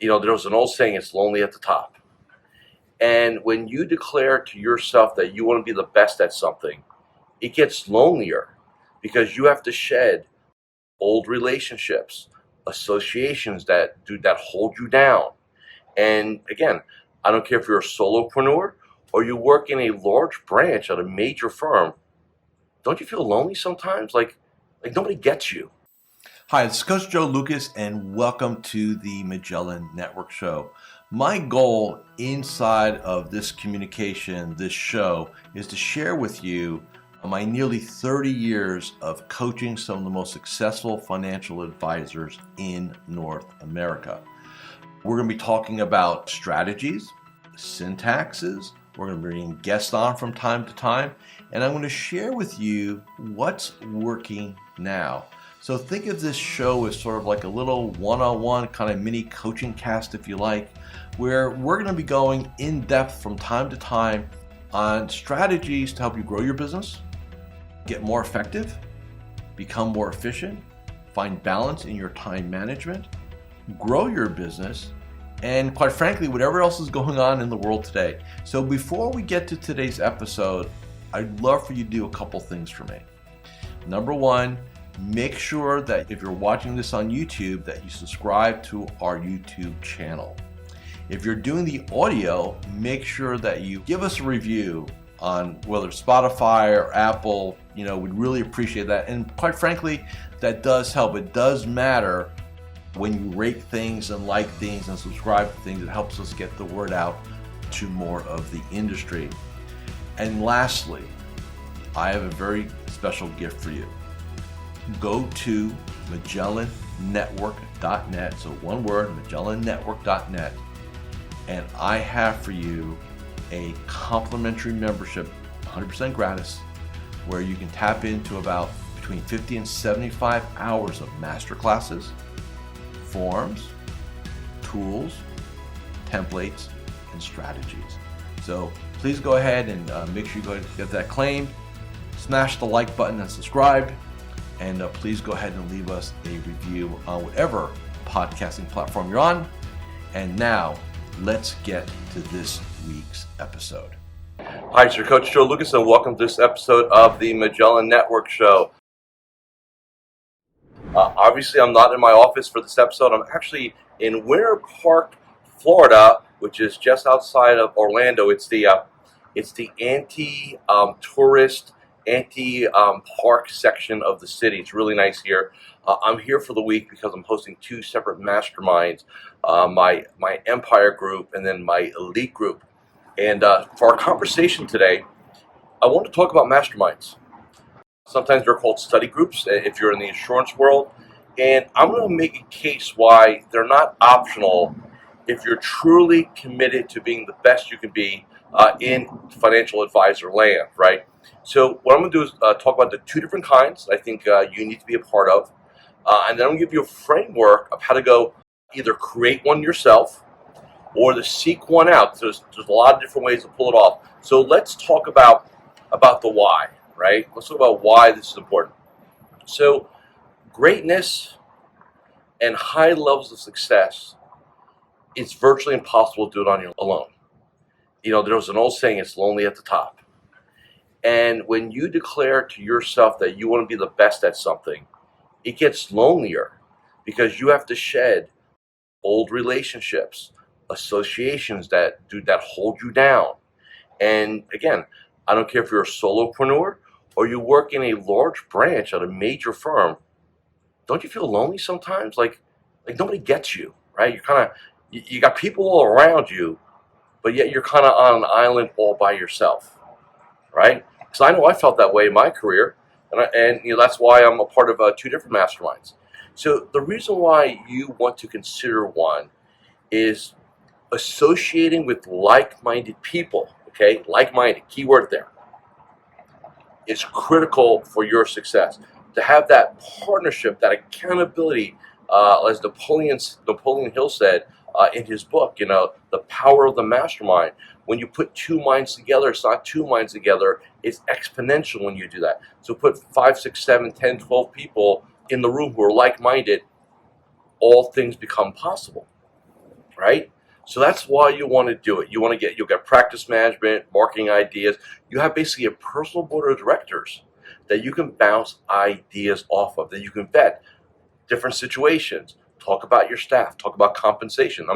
There's an old saying, it's lonely at the top. And when you declare to yourself that you want to be the best at something, it gets lonelier because you have to shed old relationships, associations that hold you down. And again, I don't care if you're a solopreneur or you work in a large branch at a major firm. Don't you feel lonely sometimes? Like nobody gets you. Hi, this is Coach Joe Lucas, and welcome to the Magellan Network Show. My goal inside of this communication, this show, is to share with you my nearly 30 years of coaching some of the most successful financial advisors in North America. We're going to be talking about strategies, syntaxes. We're going to bring guests on from time to time, and I'm going to share with you what's working now. So think of this show as sort of like a little one-on-one kind of mini coaching cast, if you like, where we're going to be going in depth from time to time on strategies to help you grow your business, get more effective, become more efficient, find balance in your time management, grow your business, and quite frankly, whatever else is going on in the world today. So before we get to today's episode, I'd love for you to do a couple things for me. Number one, make sure that if you're watching this on YouTube, that you subscribe to our YouTube channel. If you're doing the audio, make sure that you give us a review on whether it's Spotify or Apple. We'd really appreciate that. And quite frankly, that does help. It does matter when you rate things and like things and subscribe to things. It helps us get the word out to more of the industry. And lastly, I have a very special gift for you. Go to MagellanNetwork.net, so one word, MagellanNetwork.net, and I have for you a complimentary membership, 100% gratis, where you can tap into about between 50 and 75 hours of masterclasses, forms, tools, templates, and strategies. So please go ahead and make sure you go ahead and get that claimed. Smash the like button and subscribe. And please go ahead and leave us a review on whatever podcasting platform you're on. And now, let's get to this week's episode. Hi, it's your Coach Joe Lucas, and welcome to this episode of the Magellan Network Show. Obviously, I'm not in my office for this episode. I'm actually in Winter Park, Florida, which is just outside of Orlando. It's the anti-tourist, anti-park section of the city. It's really nice here. I'm here for the week because I'm hosting two separate masterminds, my Empire group and then my Elite group. And for our conversation today, I want to talk about masterminds. Sometimes they're called study groups if you're in the insurance world. And I'm going to make a case why they're not optional if you're truly committed to being the best you can be in financial advisor land, right? So what I'm going to do is talk about the two different kinds I think you need to be a part of. And then I'm going to give you a framework of how to go either create one yourself or to seek one out. There's a lot of different ways to pull it off. So let's talk about the why, right? Let's talk about why this is important. So greatness and high levels of success, it's virtually impossible to do it on your alone. There's an old saying, it's lonely at the top. And when you declare to yourself that you want to be the best at something, it gets lonelier because you have to shed old relationships, associations that hold you down. And again, I don't care if you're a solopreneur or you work in a large branch at a major firm. Don't you feel lonely sometimes? Like nobody gets you, right? You got people all around you, but yet you're kind of on an island all by yourself, right? Because I know I felt that way in my career, and that's why I'm a part of two different masterminds. So the reason why you want to consider one is associating with like-minded people, okay? Like-minded, keyword there, is critical for your success. To have that partnership, that accountability, as Napoleon Hill said in his book, The Power of the Mastermind. When you put two minds together, it's not two minds together, it's exponential when you do that. So put 5, 6, 7, 10, 12 people in the room who are like-minded, all things become possible, So that's why you want to do it. You'll get practice management, marketing ideas. You have basically a personal board of directors that you can bounce ideas off of, that you can vet different situations. Talk about your staff, talk about compensation.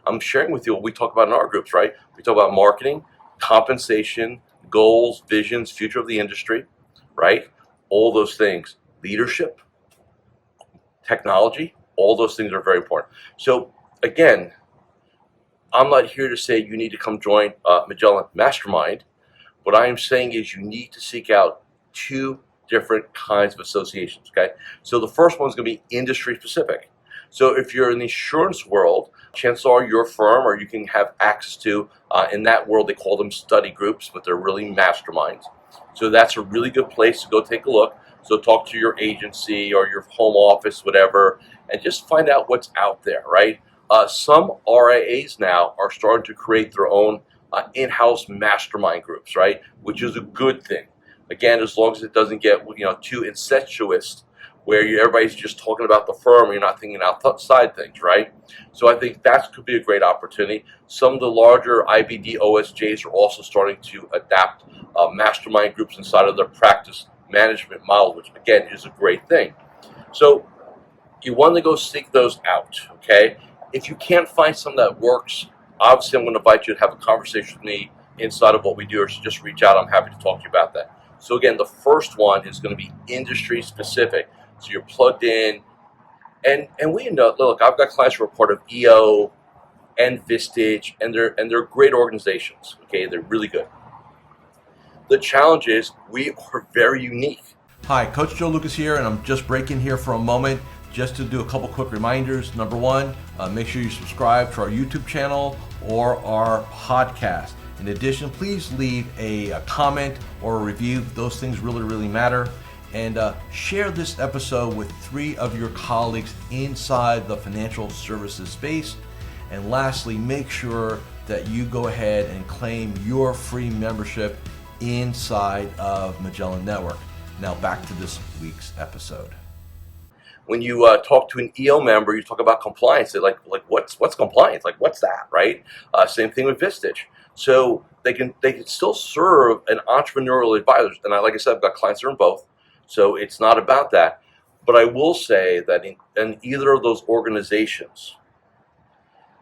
I'm sharing with you what we talk about in our groups, right? We talk about marketing, compensation, goals, visions, future of the industry, right? All those things. Leadership, technology, all those things are very important. So again, I'm not here to say you need to come join Magellan Mastermind. What I am saying is you need to seek out two different kinds of associations, okay? So the first one is going to be industry specific. So if you're in the insurance world, chances are your firm, or you can have access to, in that world they call them study groups, but they're really masterminds. So that's a really good place to go take a look. So talk to your agency or your home office, whatever, and just find out what's out there, right? Some RIAs now are starting to create their own in-house mastermind groups, right? Which is a good thing. Again, as long as it doesn't get too incestuous, where everybody's just talking about the firm and you're not thinking outside things, right? So I think that could be a great opportunity. Some of the larger IBD OSJs are also starting to adapt mastermind groups inside of their practice management model, which again is a great thing. So you want to go seek those out, okay? If you can't find something that works, obviously I'm going to invite you to have a conversation with me inside of what we do, or just reach out. I'm happy to talk to you about that. So again, the first one is going to be industry specific. So you're plugged in, and we know. Look, I've got clients who are part of EO and Vistage, and they're great organizations. Okay, they're really good. The challenge is we are very unique. Hi, Coach Joe Lukacs here, and I'm just breaking here for a moment just to do a couple quick reminders. Number one, make sure you subscribe to our YouTube channel or our podcast. In addition, please leave a comment or a review. Those things really matter. And share this episode with 3 of your colleagues inside the financial services space. And lastly, make sure that you go ahead and claim your free membership inside of Magellan Network. Now back to this week's episode. When you talk to an EO member, you talk about compliance. They're like what's compliance? Like, what's that, right? Same thing with Vistage. So they can still serve an entrepreneurial advisor. And like I said, I've got clients that are in both. So it's not about that. But I will say that in either of those organizations,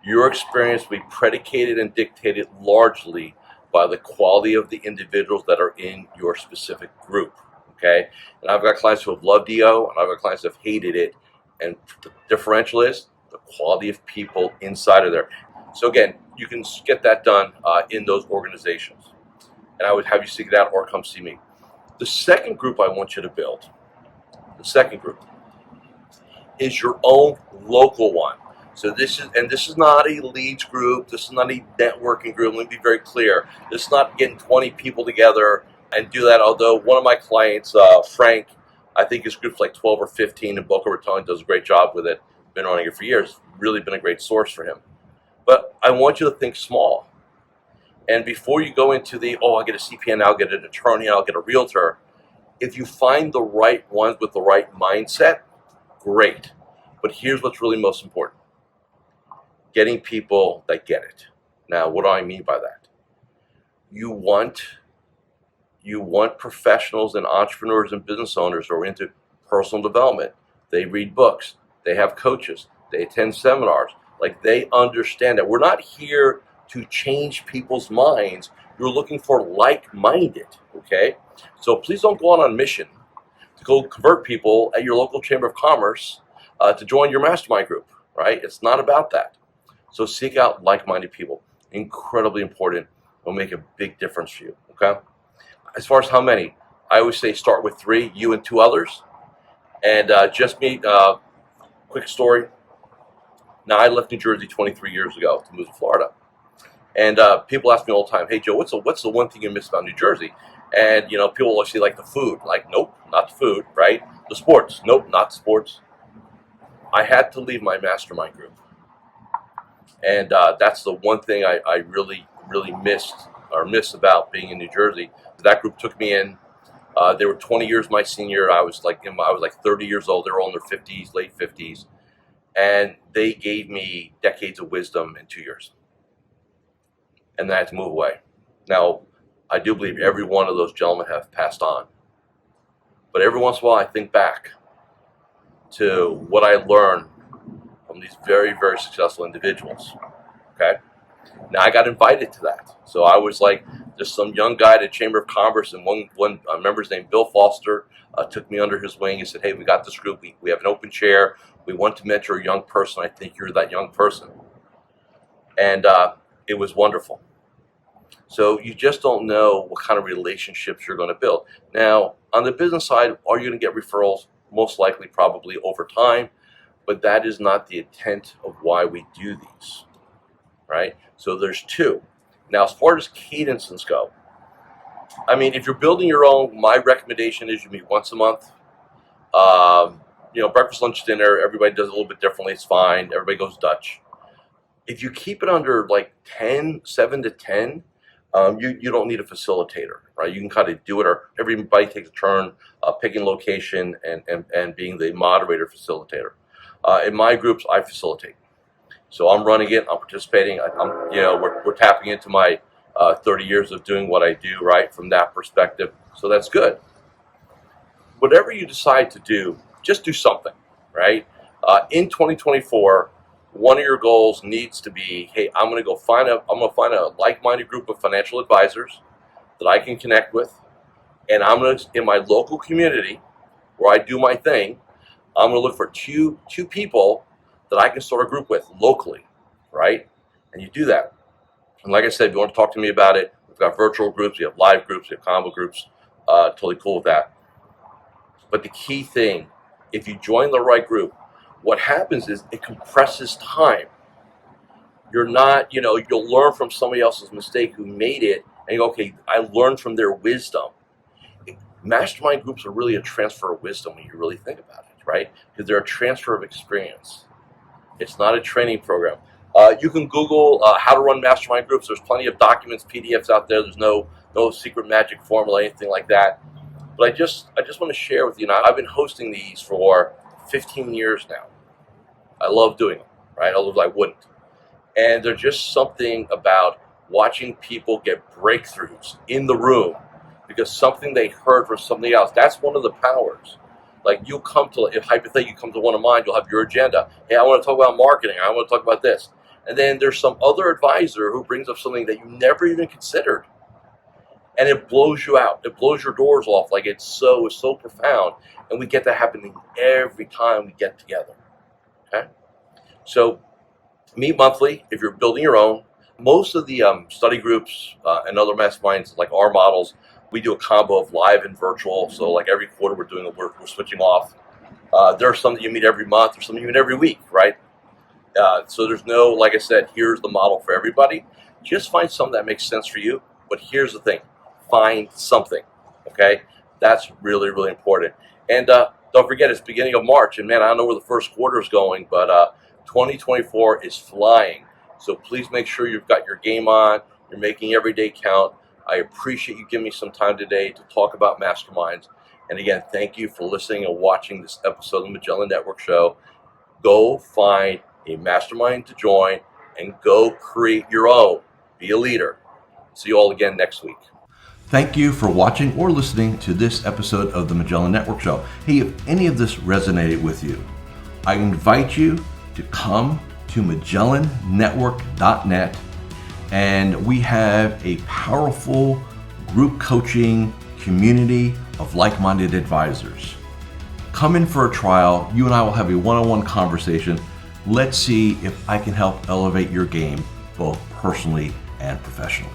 your experience will be predicated and dictated largely by the quality of the individuals that are in your specific group. Okay, and I've got clients who have loved EO, and I've got clients who have hated it. And the differential is the quality of people inside of there. So again, you can get that done in those organizations. And I would have you seek it out or come see me. The second group I want you to build, the second group, is your own local one. So this is not a leads group. This is not a networking group. Let me be very clear. This is not getting 20 people together and do that. Although one of my clients, Frank, I think his group's like 12 or 15 in Boca Raton, does a great job with it. Been running it for years. Really been a great source for him. But I want you to think small. And before you go into I'll get a CPN, I'll get an attorney, I'll get a realtor. If you find the right ones with the right mindset, great. But here's what's really most important. Getting people that get it. Now, what do I mean by that? You want professionals and entrepreneurs and business owners who are into personal development. They read books. They have coaches. They attend seminars. Like, they understand that we're not here to change people's minds. You're looking for like-minded, okay? So please don't go on a mission to go convert people at your local chamber of commerce to join your mastermind group, right? It's not about that. So seek out like-minded people. Incredibly important. It'll make a big difference for you, okay? As far as how many, I always say start with 3, you and 2 others. And just meet, quick story. Now, I left New Jersey 23 years ago to move to Florida. And people ask me all the time, hey, Joe, what's the one thing you miss about New Jersey? And, people always say, like, the food. Like, nope, not the food, right? The sports. Nope, not sports. I had to leave my mastermind group. And that's the one thing I really miss about being in New Jersey. That group took me in. They were 20 years my senior. I was like 30 years old. They were all in their 50s, late 50s. And they gave me decades of wisdom in 2 years. and then I had to move away. Now, I do believe every one of those gentlemen have passed on. But every once in a while, I think back to what I learned from these very, very successful individuals. Okay? Now, I got invited to that. So I was like, there's some young guy at the Chamber of Commerce, and one I remember his name, Bill Foster, took me under his wing. He said, hey, we got this group. We have an open chair. We want to mentor a young person. I think you're that young person. And it was wonderful. So you just don't know what kind of relationships you're going to build. Now, on the business side, are you going to get referrals? Most likely, probably over time. But that is not the intent of why we do these, right? So there's two. Now, as far as cadences go, I mean, if you're building your own, my recommendation is you meet once a month. Breakfast, lunch, dinner, everybody does it a little bit differently. It's fine. Everybody goes Dutch. If you keep it under like 7 to 10, you don't need a facilitator, right? You can kind of do it, or everybody takes a turn picking location and being the moderator facilitator. In my groups, I facilitate. So I'm running it, I'm participating. We're tapping into my 30 years of doing what I do, right, from that perspective. So that's good. Whatever you decide to do, just do something, right? In 2024, one of your goals needs to be, hey, I'm going to find a like-minded group of financial advisors that I can connect with, and I'm going to, in my local community where I do my thing, I'm going to look for two people that I can start a group with locally, right? And you do that. And like I said, if you want to talk to me about it, we've got virtual groups, we have live groups, we have combo groups, totally cool with that. But the key thing, if you join the right group, what happens is it compresses time. You're not, you'll learn from somebody else's mistake who made it, and you go, okay, I learned from their wisdom. Mastermind groups are really a transfer of wisdom when you really think about it, right? Because they're a transfer of experience. It's not a training program. You can Google how to run mastermind groups. There's plenty of documents, PDFs out there. There's no secret magic formula, anything like that. But I just want to share with you now, I've been hosting these for 15 years now. I love doing them, right? Otherwise I wouldn't. And there's just something about watching people get breakthroughs in the room because something they heard from something else. That's one of the powers. Like you'll come to, if hypothetically you come to one of mine, you'll have your agenda. Hey, I want to talk about marketing. I want to talk about this. And then there's some other advisor who brings up something that you never even considered. And it blows you out. It blows your doors off. Like it's so profound. And we get that happening every time we get together. Okay? So meet monthly if you're building your own. Most of the study groups and other masterminds, like our models, we do a combo of live and virtual. So like every quarter we're switching off. There are some that you meet every month, or some you meet every week, right? So there's no, like I said, here's the model for everybody. Just find something that makes sense for you. But here's the thing, find something, okay? That's really, really important. And don't forget, it's beginning of March. And man, I don't know where the first quarter is going, but 2024 is flying. So please make sure you've got your game on. You're making every day count. I appreciate you giving me some time today to talk about masterminds. And again, thank you for listening and watching this episode of the Magellan Network Show. Go find a mastermind to join and go create your own. Be a leader. See you all again next week. Thank you for watching or listening to this episode of the Magellan Network Show. Hey, if any of this resonated with you, I invite you to come to MagellanNetwork.net, and we have a powerful group coaching community of like-minded advisors. Come in for a trial. You and I will have a one-on-one conversation. Let's see if I can help elevate your game both personally and professionally.